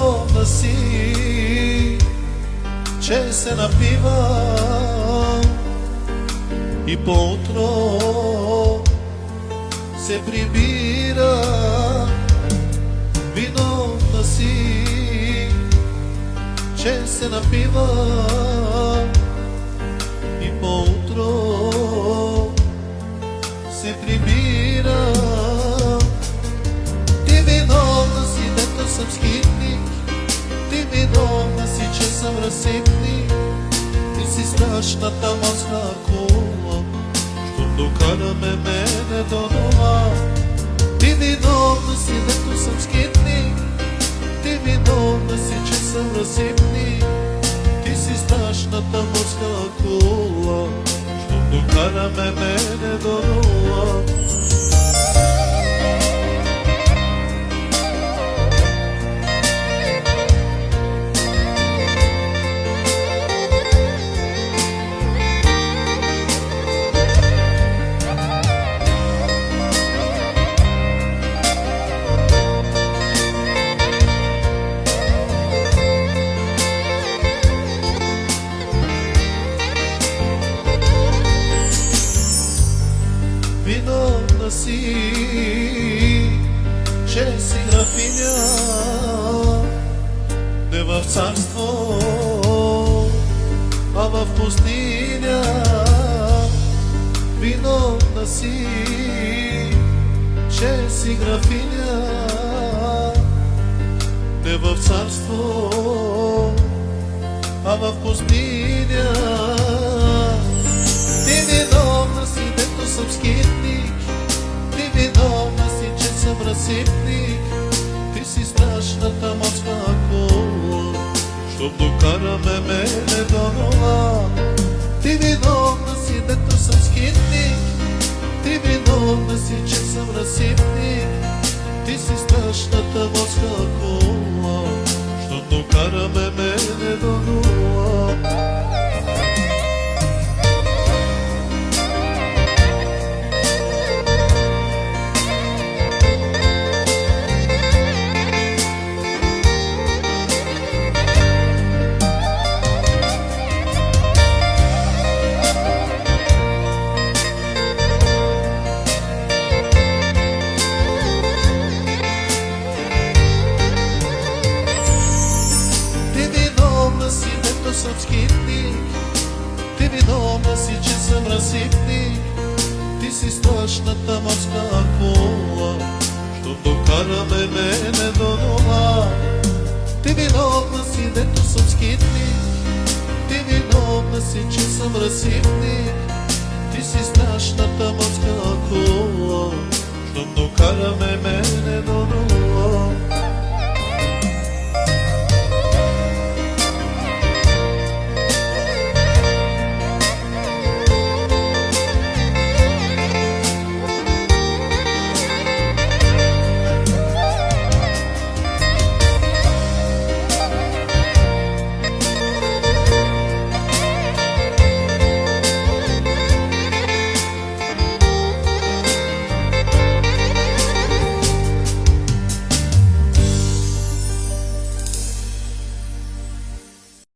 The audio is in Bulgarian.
виновна си, че се напивам и по-утро се прибира. Виновна си, че се напивам и по-утро се прибира. Ти виновна си, дето съм скитник. Ти виновна си, че съм разсипник. Ти си страшната морска акула, щом докараме мене до дома. Ти виновна си, дето съм скитник. Ти виновна си, че съм разсипник. Ти си страшната морска акула, щом докараме мене до дома. Виновна си, че си графиня, не в царство, а в пустиня. Виновна си, че си графиня, не в царство, а в пустиня. Ти виновна си, дето съм скитник. Ти виновна си, че съм разсипник. Ти си страшната морска акула, щом докараме мене до дома. Ти виновна си, дето съм скитник. Ти виновна си, че съм разсипник. Ти си страшната морска акула, щом докараме мене до дома. Съм скитник. Ти виновна си, че съм разсипник. Ти си страшната морска акула, щом докараме мене до дома. Ти виновна си, дето съм скитник. Ти виновна си, че съм разсипник. Ти си страшната морска акула, щом докараме